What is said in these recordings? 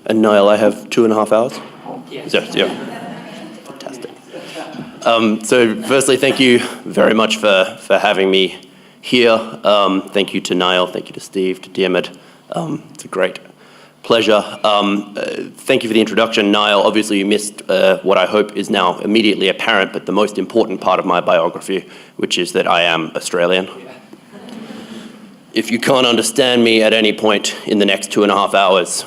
And Niall, I have 2.5 hours? Yes. Yeah. Fantastic. So firstly, thank you very much for having me here. Thank you to Niall, thank you to Steve, to Diarmaid. It's a great pleasure. Thank you for the introduction, Niall. Obviously, you missed what I hope is now immediately apparent, but the most important part of my biography, which is that I am Australian. If you can't understand me at any point in the next 2.5 hours,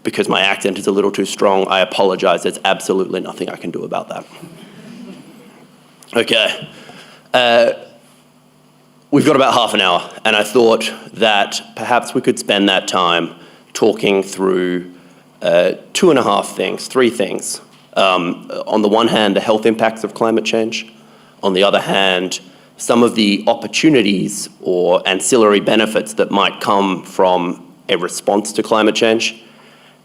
because my accent is a little too strong, I apologize. There's absolutely nothing I can do about that. Okay. We've got about half an hour, and I thought that perhaps we could spend that time talking through three things. On the one hand, the health impacts of climate change. On the other hand, some of the opportunities or ancillary benefits that might come from a response to climate change.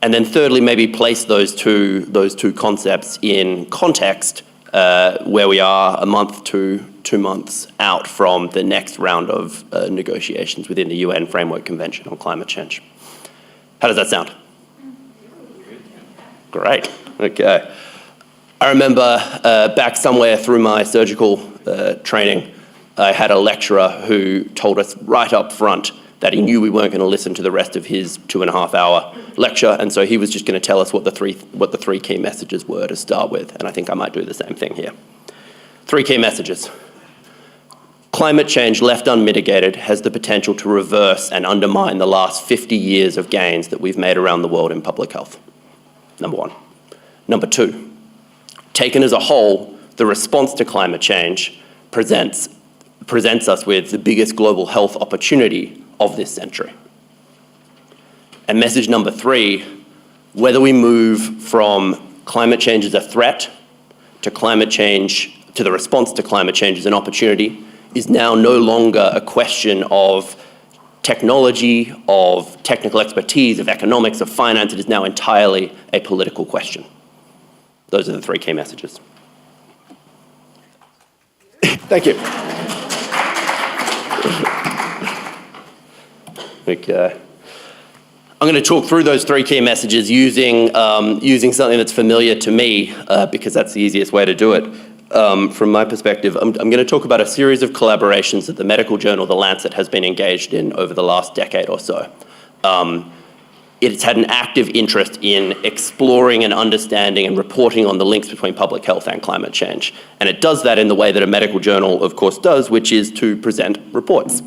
And then thirdly, maybe place those two concepts in context where we are a month to 2 months out from the next round of negotiations within the UN Framework Convention on Climate Change. How does that sound? Great, okay. I remember back somewhere through my surgical training, I had a lecturer who told us right up front that he knew we weren't going to listen to the rest of his 2.5-hour lecture, and so he was just going to tell us what the three key messages were to start with, and I think I might do the same thing here. 3 key messages. Climate change, left unmitigated, has the potential to reverse and undermine the last 50 years of gains that we've made around the world in public health. Number 1. Number 2, taken as a whole, the response to climate change presents us with the biggest global health opportunity of this century. And message number 3, whether we move from climate change as a threat to climate change, to the response to climate change as an opportunity, is now no longer a question of technology, of technical expertise, of economics, of finance. It is now entirely a political question. Those are the 3 key messages. Thank you. Okay. I'm going to talk through those 3 key messages using something that's familiar to me, because that's the easiest way to do it. From my perspective, I'm going to talk about a series of collaborations that the medical journal, The Lancet, has been engaged in over the last decade or so. It's had an active interest in exploring and understanding and reporting on the links between public health and climate change. And it does that in the way that a medical journal, of course, does, which is to present reports.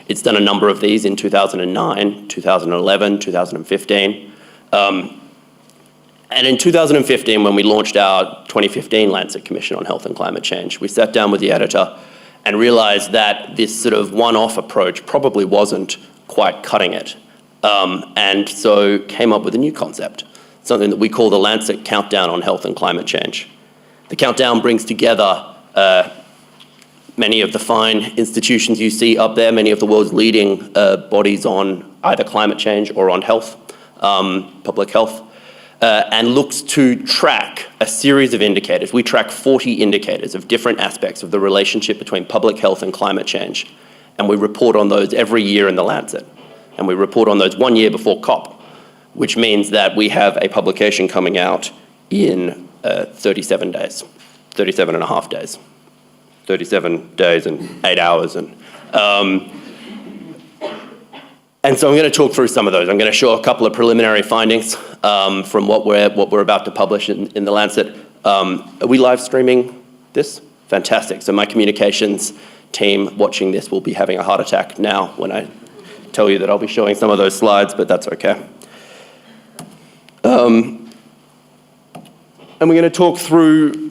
It's done a number of these in 2009, 2011, 2015. And in 2015, when we launched our 2015 Lancet Commission on Health and Climate Change, we sat down with the editor and realized that this sort of one-off approach probably wasn't quite cutting it. And so came up with a new concept, something that we call the Lancet Countdown on Health and Climate Change. The countdown brings together many of the fine institutions you see up there, many of the world's leading bodies on either climate change or on health, public health, and looks to track a series of indicators. We track 40 indicators of different aspects of the relationship between public health and climate change, and we report on those every year in the Lancet. And we report on those 1 year before COP, which means that we have a publication coming out in 37 days, 37 and a half days. 37 days and 8 hours. And so I'm going to talk through some of those. I'm going to show a couple of preliminary findings from what we're about to publish in the Lancet. Are we live streaming this? Fantastic. So my communications team watching this will be having a heart attack now when I tell you that I'll be showing some of those slides, but that's okay. And we're going to talk through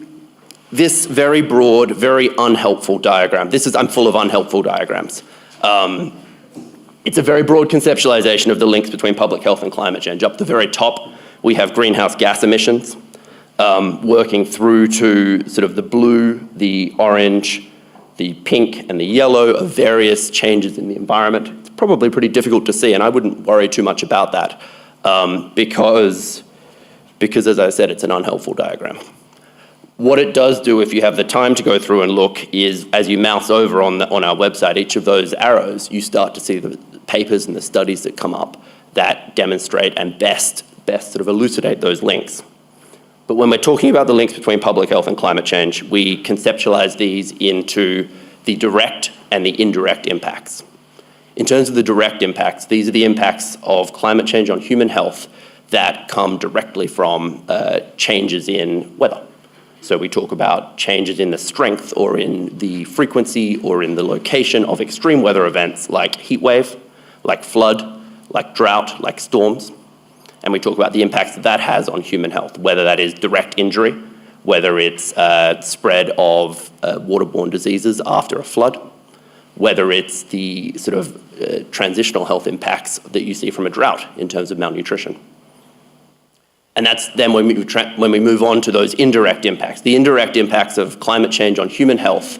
this very broad, very unhelpful diagram. I'm full of unhelpful diagrams. It's a very broad conceptualization of the links between public health and climate change. Up the very top, we have greenhouse gas emissions, working through to sort of the blue, the orange, the pink, and the yellow of various changes in the environment. It's probably pretty difficult to see, and I wouldn't worry too much about that because as I said, it's an unhelpful diagram. What it does do, if you have the time to go through and look, is as you mouse over on our website, each of those arrows, you start to see the papers and the studies that come up that demonstrate and best sort of elucidate those links. But when we're talking about the links between public health and climate change, we conceptualize these into the direct and the indirect impacts. In terms of the direct impacts, these are the impacts of climate change on human health that come directly from changes in weather. So we talk about changes in the strength or in the frequency or in the location of extreme weather events like heat wave, like flood, like drought, like storms. And we talk about the impacts that has on human health, whether that is direct injury, whether it's spread of waterborne diseases after a flood, whether it's the sort of transitional health impacts that you see from a drought in terms of malnutrition. And that's then when we move on to those indirect impacts. The indirect impacts of climate change on human health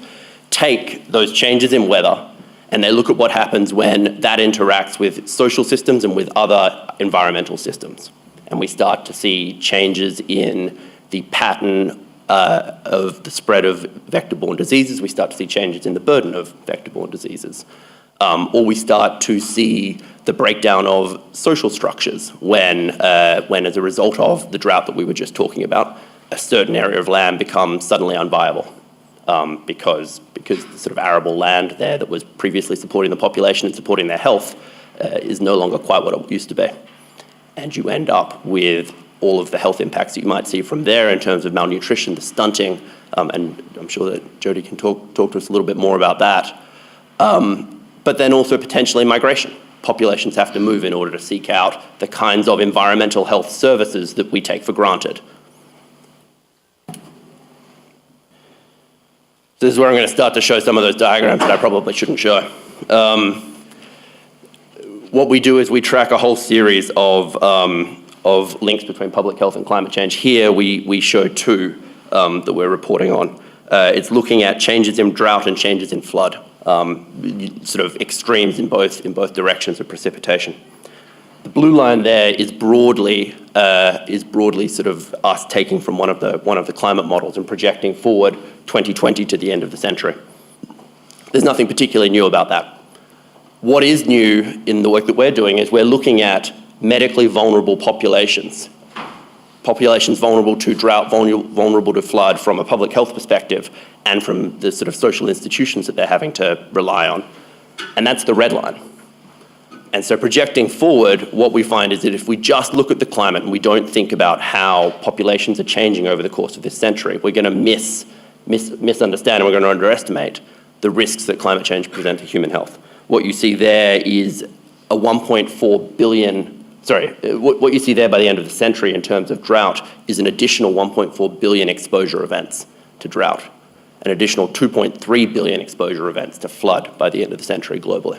take those changes in weather and they look at what happens when that interacts with social systems and with other environmental systems. And we start to see changes in the pattern of the spread of vector-borne diseases. We start to see changes in the burden of vector-borne diseases. Or we start to see the breakdown of social structures when as a result of the drought that we were just talking about, a certain area of land becomes suddenly unviable because the sort of arable land there that was previously supporting the population and supporting their health is no longer quite what it used to be. And you end up with all of the health impacts that you might see from there in terms of malnutrition, the stunting, and I'm sure that Jody can talk to us a little bit more about that. But then also potentially migration. Populations have to move in order to seek out the kinds of environmental health services that we take for granted. This is where I'm going to start to show some of those diagrams that I probably shouldn't show. What we do is we track a whole series of links between public health and climate change. Here we show two that we're reporting on. It's looking at changes in drought and changes in flood. Sort of extremes in both directions of precipitation. The blue line there is broadly sort of us taking from one of the climate models and projecting forward 2020 to the end of the century. There's nothing particularly new about that. What is new in the work that we're doing is we're looking at medically vulnerable populations vulnerable to drought, vulnerable to flood from a public health perspective and from the sort of social institutions that they're having to rely on. And that's the red line. And so projecting forward, what we find is that if we just look at the climate and we don't think about how populations are changing over the course of this century, we're going to misunderstand and we're going to underestimate the risks that climate change presents to human health. What you see there is a 1.4 billion what you see there by the end of the century in terms of drought is an additional 1.4 billion exposure events to drought, an additional 2.3 billion exposure events to flood by the end of the century globally.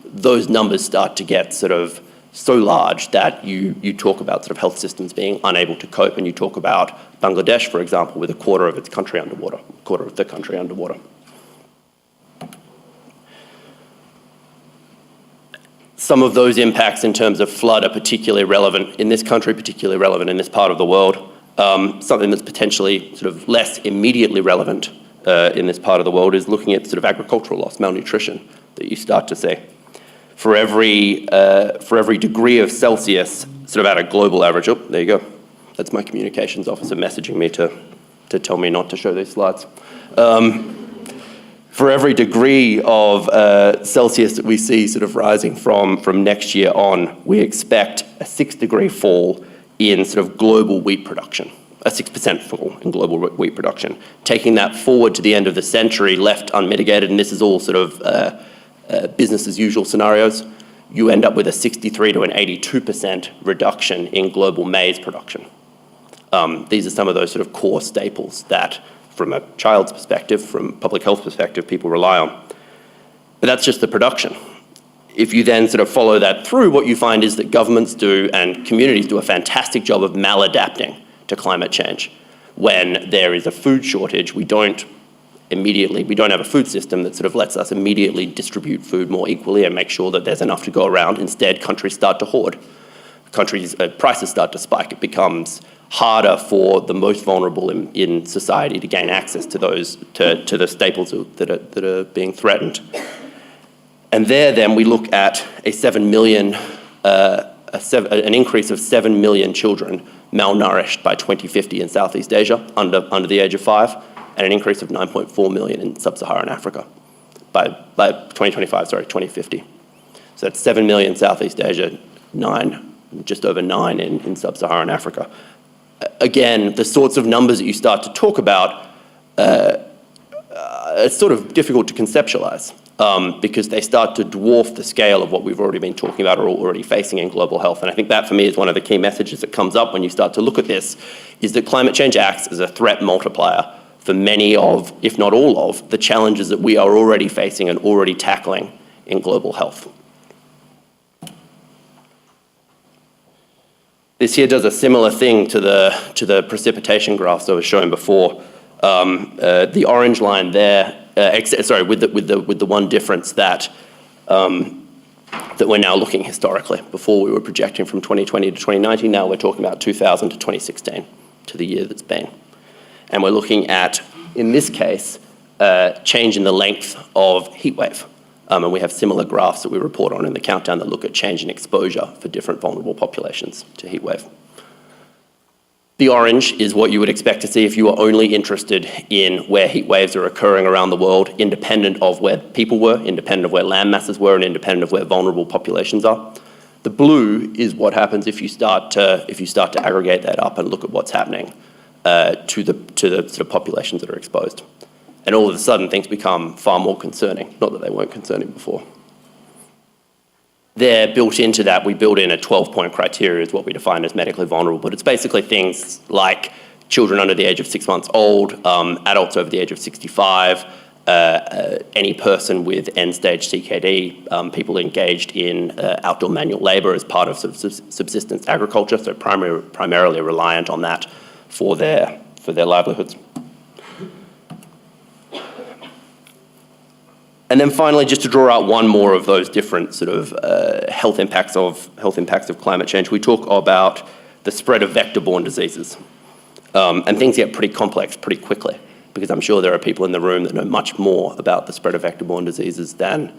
Those numbers start to get sort of so large that you talk about sort of health systems being unable to cope, and you talk about Bangladesh, for example, with a quarter of the country underwater. Some of those impacts in terms of flood are particularly relevant in this country, particularly relevant in this part of the world. Something that's potentially sort of less immediately relevant in this part of the world is looking at sort of agricultural loss, malnutrition that you start to see. For every degree of Celsius, sort of at a global average, oh, there you go. That's my communications officer messaging me to tell me not to show these slides. For every degree of Celsius that we see sort of rising from next year on, we expect a 6-degree fall in sort of global wheat production, a 6% fall in global wheat production. Taking that forward to the end of the century, left unmitigated, and this is all sort of business as usual scenarios, you end up with a 63 to an 82% reduction in global maize production. These are some of those sort of core staples that from a child's perspective, from public health perspective, people rely on. But that's just the production. If you then sort of follow that through, what you find is that governments do and communities do a fantastic job of maladapting to climate change. When there is a food shortage, we don't have a food system that sort of lets us immediately distribute food more equally and make sure that there's enough to go around. Instead, countries start to hoard. Prices start to spike. It becomes harder for the most vulnerable in society to gain access to the staples that are being threatened. And there then we look at a 7 million an increase of 7 million children malnourished by 2050 in Southeast Asia under the age of 5, and an increase of 9.4 million in sub-Saharan Africa by 2050. So that's 7 million Southeast Asia, just over 9 in sub-Saharan Africa. Again, the sorts of numbers that you start to talk about, it's sort of difficult to conceptualize because they start to dwarf the scale of what we've already been talking about or already facing in global health. And I think that for me is one of the key messages that comes up when you start to look at this, is that climate change acts as a threat multiplier for many of, if not all of, the challenges that we are already facing and already tackling in global health. This here does a similar thing to the precipitation graphs I was showing before. The orange line there, with the one difference that we're now looking historically. Before we were projecting from 2020 to 2019, now we're talking about 2000 to 2016, to the year that's been. And we're looking at, in this case, change in the length of heat wave. And we have similar graphs that we report on in the countdown that look at change in exposure for different vulnerable populations to heat wave. The orange is what you would expect to see if you were only interested in where heat waves are occurring around the world, independent of where people were, independent of where land masses were, and independent of where vulnerable populations are. The blue is what happens if you start to aggregate that up and look at what's happening to the sort of populations that are exposed. And all of a sudden, things become far more concerning. Not that they weren't concerning before. There, built into that, we build in a 12-point criteria is what we define as medically vulnerable. But it's basically things like children under the age of 6 months old, adults over the age of 65, any person with end-stage CKD, people engaged in outdoor manual labor as part of subsistence agriculture, so primarily reliant on that for their livelihoods. And then finally, just to draw out one more of those different sort of health impacts of climate change, we talk about the spread of vector-borne diseases. And things get pretty complex pretty quickly, because I'm sure there are people in the room that know much more about the spread of vector-borne diseases than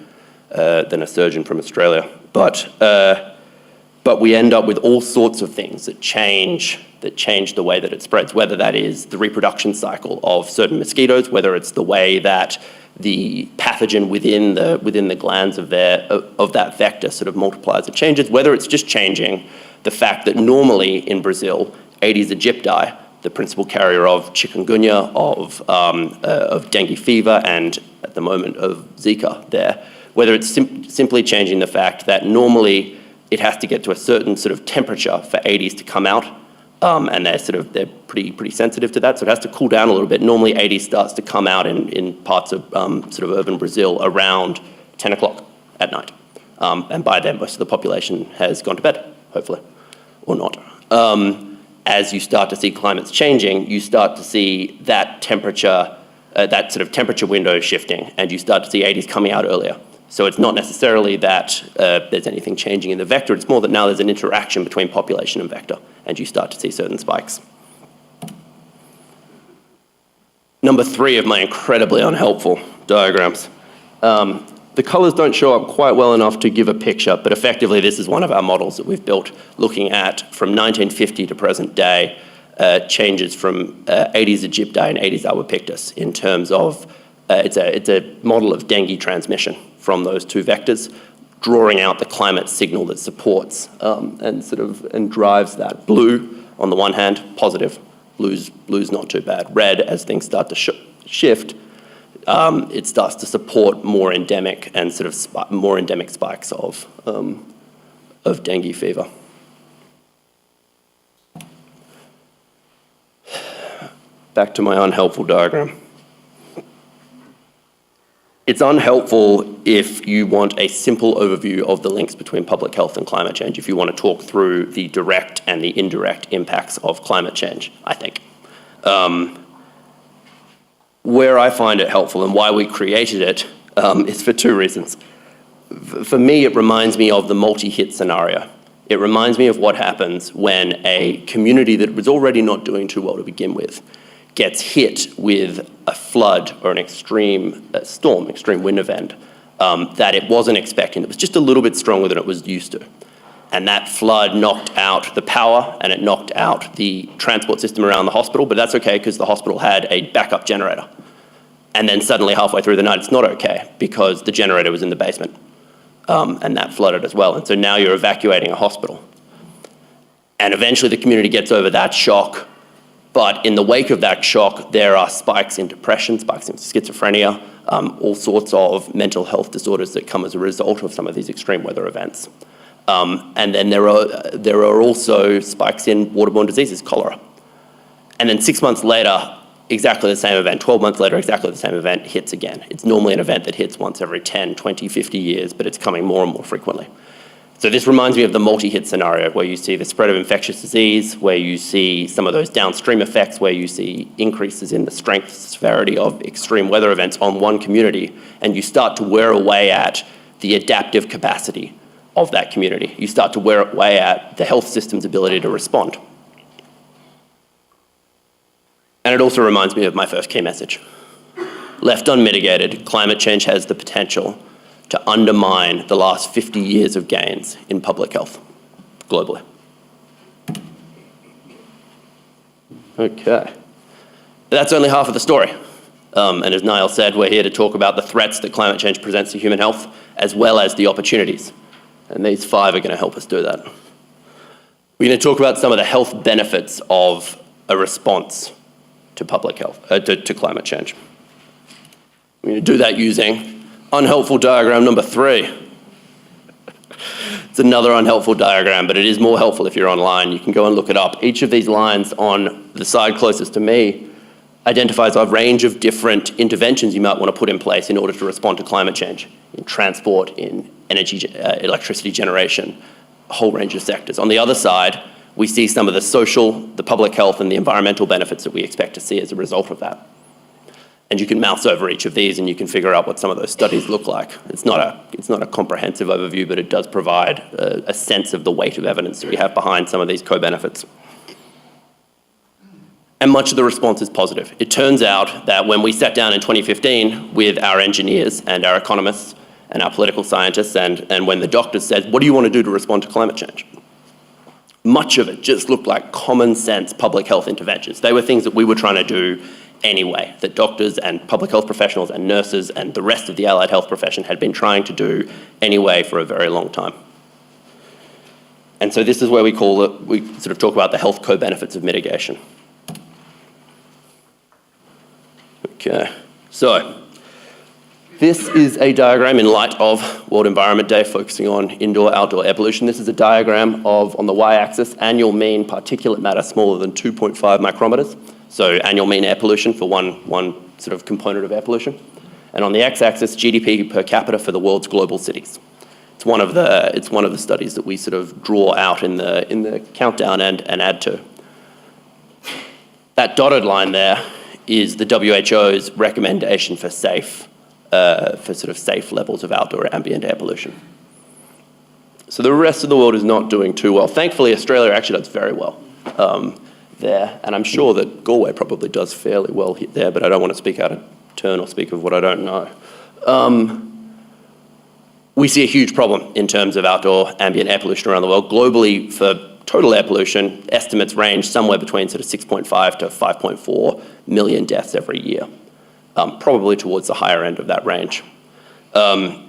a surgeon from Australia. But we end up with all sorts of things that change the way that it spreads, whether that is the reproduction cycle of certain mosquitoes, whether it's the way that the pathogen within the glands of that vector sort of multiplies and changes, whether it's just changing the fact that normally in Brazil, Aedes aegypti, the principal carrier of chikungunya, of dengue fever, and at the moment of Zika there, whether it's simply changing the fact that normally it has to get to a certain sort of temperature for Aedes to come out, and they're pretty sensitive to that, so it has to cool down a little bit. Normally Aedes starts to come out in parts of sort of urban Brazil around 10 o'clock at night. And by then most of the population has gone to bed, hopefully, or not. As you start to see climates changing, you start to see that temperature, that sort of temperature window shifting, and you start to see Aedes coming out earlier. So it's not necessarily that there's anything changing in the vector, it's more that now there's an interaction between population and vector, and you start to see certain spikes. Number 3 of my incredibly unhelpful diagrams. The colors don't show up quite well enough to give a picture, but effectively this is one of our models that we've built looking at, from 1950 to present day, changes from Aedes aegypti and Aedes albopictus in terms of, it's a model of dengue transmission from those two vectors, drawing out the climate signal that supports and drives that. Blue, on the one hand, positive. Blue's not too bad. Red, as things start to shift, it starts to support more endemic and more endemic spikes of dengue fever. Back to my unhelpful diagram. It's unhelpful if you want a simple overview of the links between public health and climate change, if you want to talk through the direct and the indirect impacts of climate change, I think. Where I find it helpful and why we created it is for 2 reasons. For me, it reminds me of the multi-hit scenario. It reminds me of what happens when a community that was already not doing too well to begin with gets hit with a flood or an extreme storm, extreme wind event that it wasn't expecting. It was just a little bit stronger than it was used to. And that flood knocked out the power and it knocked out the transport system around the hospital, but that's okay because the hospital had a backup generator. And then suddenly halfway through the night, it's not okay because the generator was in the basement and that flooded as well. And so now you're evacuating a hospital. And eventually the community gets over that shock, but in the wake of that shock, there are spikes in depression, spikes in schizophrenia, all sorts of mental health disorders that come as a result of some of these extreme weather events. And then there are also spikes in waterborne diseases, cholera. And then 6 months later, exactly the same event, 12 months later, exactly the same event hits again. It's normally an event that hits once every 10, 20, 50 years, but it's coming more and more frequently. So this reminds me of the multi-hit scenario where you see the spread of infectious disease, where you see some of those downstream effects, where you see increases in the strength, severity of extreme weather events on one community, and you start to wear away at the adaptive capacity of that community. You start to wear away at the health system's ability to respond. And it also reminds me of my first key message. Left unmitigated, climate change has the potential to undermine the last 50 years of gains in public health globally. Okay. That's only half of the story. And as Niall said, we're here to talk about the threats that climate change presents to human health, as well as the opportunities. And these 5 are going to help us do that. We're going to talk about some of the health benefits of a response to public health, to climate change. We're going to do that using unhelpful diagram number 3. It's another unhelpful diagram, but it is more helpful if you're online. You can go and look it up. Each of these lines on the side closest to me identifies a range of different interventions you might want to put in place in order to respond to climate change, in transport, in energy, electricity generation, a whole range of sectors. On the other side, we see some of the social, the public health, and the environmental benefits that we expect to see as a result of that. And you can mouse over each of these and you can figure out what some of those studies look like. It's not a comprehensive overview, but it does provide a sense of the weight of evidence that we have behind some of these co-benefits. And much of the response is positive. It turns out that when we sat down in 2015 with our engineers and our economists and our political scientists and when the doctors said, what do you want to do to respond to climate change? Much of it just looked like common sense public health interventions. They were things that we were trying to do anyway, that doctors and public health professionals and nurses and the rest of the allied health profession had been trying to do anyway for a very long time. And so this is where we sort of talk about the health co-benefits of mitigation. Okay, so this is a diagram in light of World Environment Day focusing on indoor-outdoor air pollution. This is a diagram of, on the y-axis, annual mean particulate matter smaller than 2.5 micrometers. So annual mean air pollution for one sort of component of air pollution. And on the x-axis, GDP per capita for the world's global cities. It's one of the studies that we sort of draw out in the countdown and add to. That dotted line there is the WHO's recommendation for safe levels of outdoor ambient air pollution. So the rest of the world is not doing too well. Thankfully, Australia actually does very well there, and I'm sure that Galway probably does fairly well there, but I don't want to speak out of turn or speak of what I don't know. We see a huge problem in terms of outdoor ambient air pollution around the world. Globally, for total air pollution, estimates range somewhere between sort of 6.5 to 5.4 million deaths every year. Probably towards the higher end of that range. And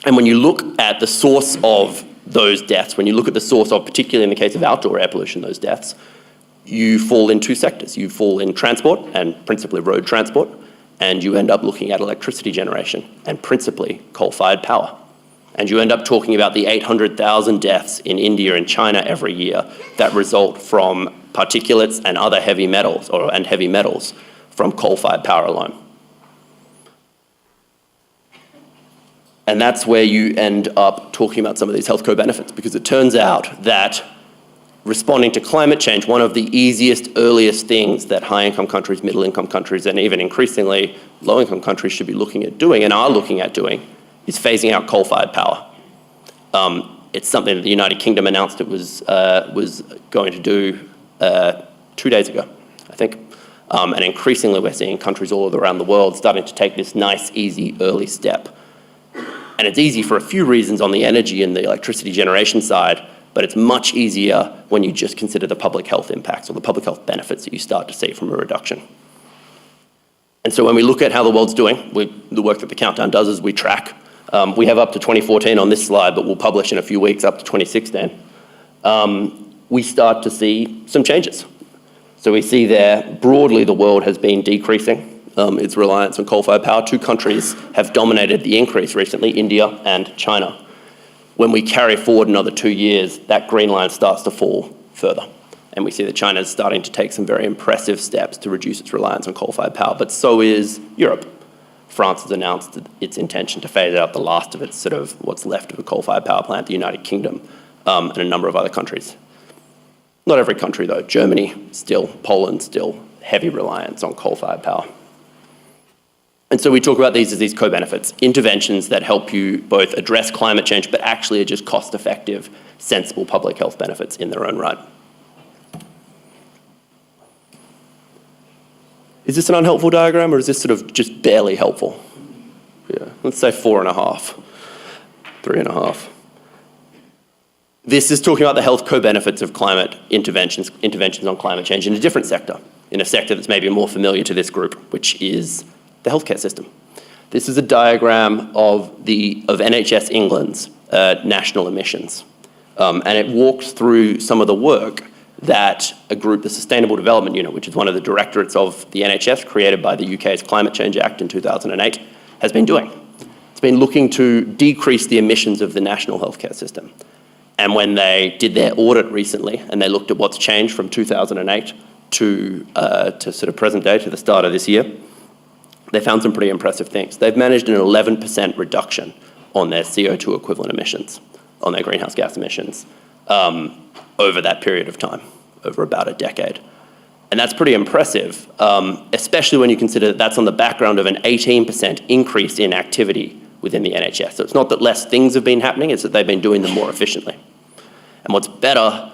when you look at the source of those deaths, when you look at the source of, particularly in the case of outdoor air pollution, those deaths, you fall in 2 sectors. You fall in transport, and principally road transport, and you end up looking at electricity generation, and principally coal-fired power. And you end up talking about the 800,000 deaths in India and China every year that result from particulates and other heavy metals, and heavy metals from coal-fired power alone. And that's where you end up talking about some of these health co-benefits, because it turns out that responding to climate change, one of the easiest, earliest things that high-income countries, middle-income countries, and even increasingly low-income countries should be looking at doing and are looking at doing is phasing out coal-fired power. It's something that the United Kingdom announced it was going to do 2 days ago, I think. And increasingly we're seeing countries all around the world starting to take this nice, easy, early step. And it's easy for a few reasons on the energy and the electricity generation side, but it's much easier when you just consider the public health impacts or the public health benefits that you start to see from a reduction. And so when we look at how the world's doing, the work that the Countdown does is we track. We have up to 2014 on this slide, but we'll publish in a few weeks up to 2016. We start to see some changes. So we see there, broadly, the world has been decreasing its reliance on coal-fired power. Two countries have dominated the increase recently, India and China. When we carry forward another 2 years, that green line starts to fall further. And we see that China is starting to take some very impressive steps to reduce its reliance on coal-fired power, but so is Europe. France has announced its intention to phase out the last of its what's left of a coal-fired power plant, the United Kingdom, and a number of other countries. Not every country though. Germany still, Poland still, heavy reliance on coal-fired power. And so we talk about these as these co-benefits, interventions that help you both address climate change, but actually are just cost-effective, sensible public health benefits in their own right. Is this an unhelpful diagram, or is this just barely helpful? Yeah, let's say 4.5, 3.5. This is talking about the health co-benefits of climate interventions on climate change in a different sector, in a sector that's maybe more familiar to this group, which is the healthcare system. This is a diagram of NHS England's national emissions. And it walks through some of the work that a group, the Sustainable Development Unit, which is one of the directorates of the NHS, created by the UK's Climate Change Act in 2008, has been doing. It's been looking to decrease the emissions of the national healthcare system. And when they did their audit recently, and they looked at what's changed from 2008 to present day, to the start of this year, they found some pretty impressive things. They've managed an 11% reduction on their CO2 equivalent emissions, on their greenhouse gas emissions, over that period of time, over about a decade. And that's pretty impressive, especially when you consider that that's on the background of an 18% increase in activity within the NHS. So it's not that less things have been happening, it's that they've been doing them more efficiently. And what's better,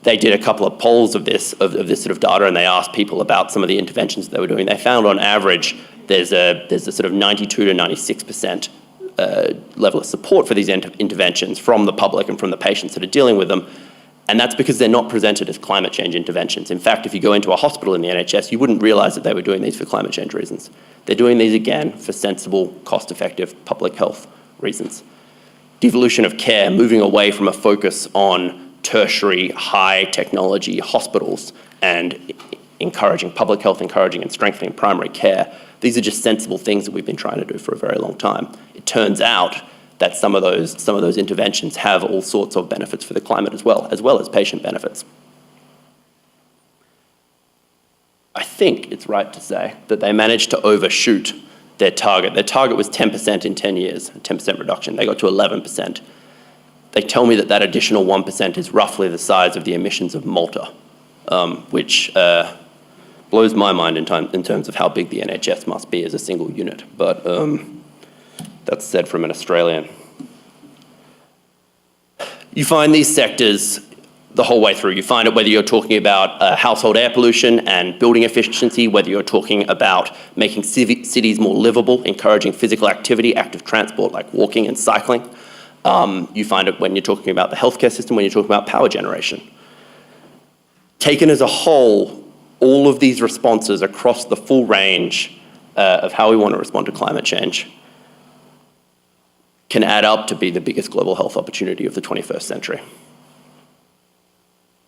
they did a couple of polls of this data, and they asked people about some of the interventions they were doing. They found on average there's a 92 to 96% level of support for these interventions from the public and from the patients that are dealing with them. And that's because they're not presented as climate change interventions. In fact, if you go into a hospital in the NHS, you wouldn't realize that they were doing these for climate change reasons. They're doing these, again, for sensible, cost-effective public health reasons. Devolution of care, moving away from a focus on tertiary, high-technology hospitals and encouraging public health, encouraging and strengthening primary care. These are just sensible things that we've been trying to do for a very long time. It turns out that some of those interventions have all sorts of benefits for the climate as well as patient benefits. I think it's right to say that they managed to overshoot their target. Their target was 10% in 10 years, a 10% reduction. They got to 11%. They tell me that additional 1% is roughly the size of the emissions of Malta, which blows my mind in terms of how big the NHS must be as a single unit. But that's said from an Australian. You find these sectors the whole way through. You find it whether you're talking about household air pollution and building efficiency, whether you're talking about making cities more livable, encouraging physical activity, active transport like walking and cycling. You find it when you're talking about the healthcare system, when you're talking about power generation. Taken as a whole, all of these responses across the full range of how we want to respond to climate change can add up to be the biggest global health opportunity of the 21st century.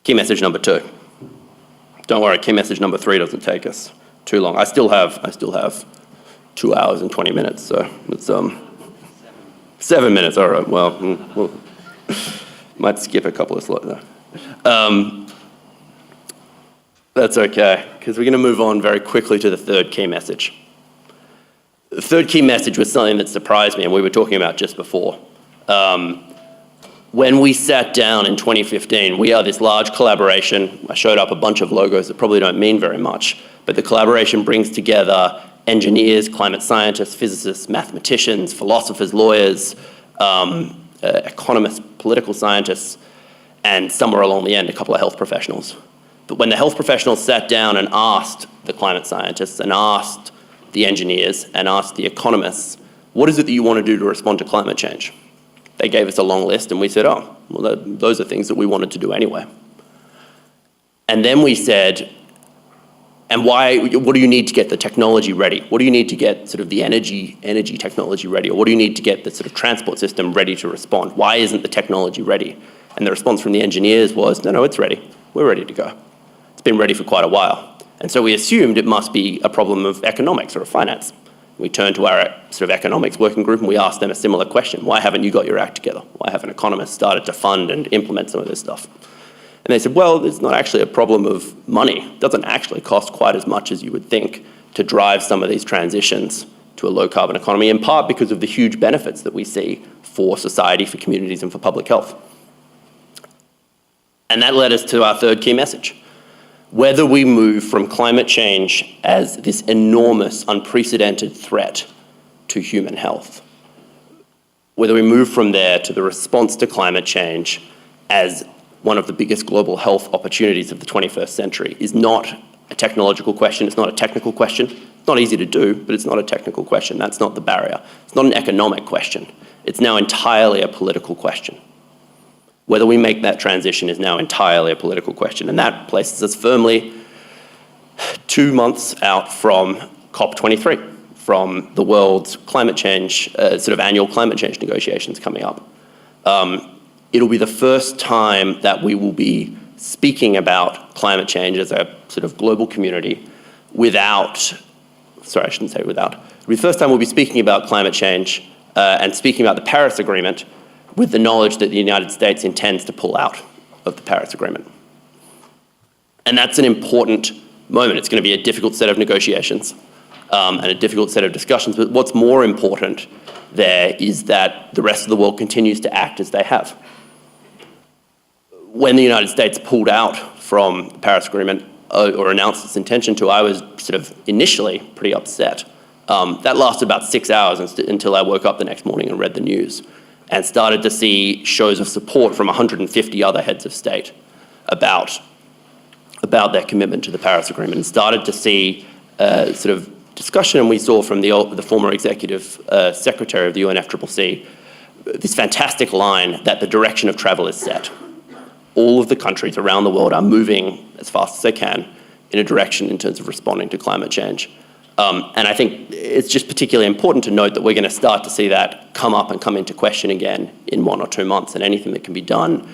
Key message number 2. Don't worry, key message number 3 doesn't take us too long. I still have 2 hours and 20 minutes, so it's 7 minutes. All right. Well, we'll might skip a couple of slides there. That's okay, because we're going to move on very quickly to the third key message. The third key message was something that surprised me, and we were talking about just before. When we sat down in 2015, we are this large collaboration. I showed up a bunch of logos that probably don't mean very much, but the collaboration brings together engineers, climate scientists, physicists, mathematicians, philosophers, lawyers, economists, political scientists, and somewhere along the end, a couple of health professionals. But when the health professionals sat down and asked the climate scientists and asked the engineers and asked the economists, what is it that you want to do to respond to climate change? They gave us a long list and we said, oh, well, those are things that we wanted to do anyway. And then we said, and what do you need to get the technology ready? What do you need to get sort of the energy technology ready? Or what do you need to get the sort of transport system ready to respond? Why isn't the technology ready? And the response from the engineers was, no, it's ready. We're ready to go. It's been ready for quite a while. And so we assumed it must be a problem of economics or of finance. We turned to our sort of economics working group and we asked them a similar question. Why haven't you got your act together? Why haven't economists started to fund and implement some of this stuff? And they said, well, it's not actually a problem of money. It doesn't actually cost quite as much as you would think to drive some of these transitions to a low carbon economy, in part because of the huge benefits that we see for society, for communities, and for public health. And that led us to our third key message. Whether we move from climate change as this enormous, unprecedented threat to human health, whether we move from there to the response to climate change as one of the biggest global health opportunities of the 21st century, is not a technological question, it's not a technical question. It's not easy to do, but it's not a technical question. That's not the barrier. It's not an economic question. It's now entirely a political question. Whether we make that transition is now entirely a political question, and that places us firmly 2 months out from COP23, from the world's climate change, sort of annual climate change negotiations coming up. It'll be the first time that we will be speaking about climate change as a sort of global community without, sorry, I shouldn't say without. It'll be the first time we'll be speaking about climate change and speaking about the Paris Agreement with the knowledge that the United States intends to pull out of the Paris Agreement. And that's an important moment. It's going to be a difficult set of negotiations and a difficult set of discussions, but what's more important there is that the rest of the world continues to act as they have. When the United States pulled out from the Paris Agreement or announced its intention to, I was sort of initially pretty upset. That lasted about 6 hours until I woke up the next morning and read the news and started to see shows of support from 150 other heads of state about their commitment to the Paris Agreement, and started to see sort of discussion we saw from the former executive secretary of the UNFCCC, this fantastic line that the direction of travel is set. All of the countries around the world are moving as fast as they can in a direction in terms of responding to climate change. And I think it's just particularly important to note that we're going to start to see that come up and come into question again in 1 or 2 months, and anything that can be done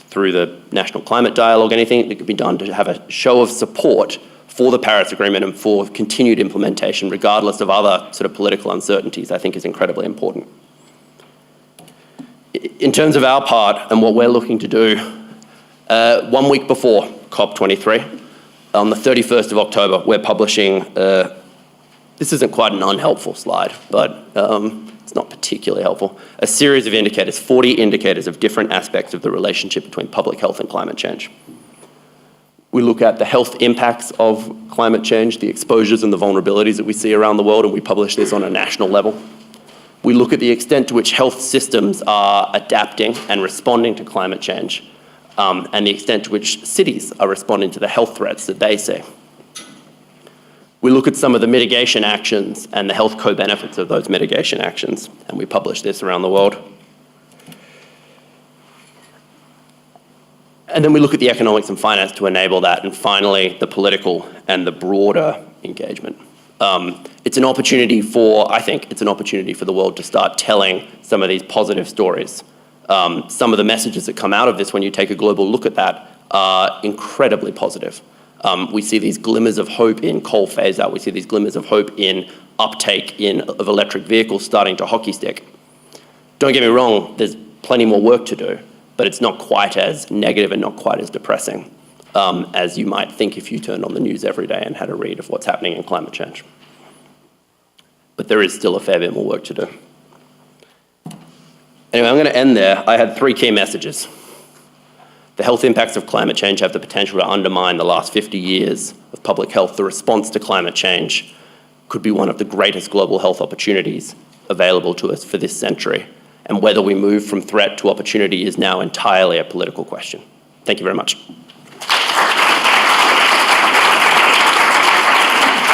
through the National Climate Dialogue, anything that can be done to have a show of support for the Paris Agreement and for continued implementation, regardless of other sort of political uncertainties, I think is incredibly important. In terms of our part and what we're looking to do, 1 week before COP23, on the 31st of October, we're publishing, this isn't quite an unhelpful slide, but it's not particularly helpful, a series of indicators, 40 indicators of different aspects of the relationship between public health and climate change. We look at the health impacts of climate change, the exposures and the vulnerabilities that we see around the world, and we publish this on a national level. We look at the extent to which health systems are adapting and responding to climate change, and the extent to which cities are responding to the health threats that they see. We look at some of the mitigation actions and the health co-benefits of those mitigation actions, and we publish this around the world. And then we look at the economics and finance to enable that, and finally, the political and the broader engagement. It's an opportunity for, I think, it's an opportunity for the world to start telling some of these positive stories. Some of the messages that come out of this when you take a global look at that are incredibly positive. We see these glimmers of hope in coal phase out. We see these glimmers of hope in uptake of electric vehicles starting to hockey stick. Don't get me wrong, there's plenty more work to do, but it's not quite as negative and not quite as depressing as you might think if you turned on the news every day and had a read of what's happening in climate change. But there is still a fair bit more work to do. Anyway, I'm going to end there. I had 3 key messages. The health impacts of climate change have the potential to undermine the last 50 years of public health. The response to climate change could be one of the greatest global health opportunities available to us for this century. And whether we move from threat to opportunity is now entirely a political question. Thank you very much.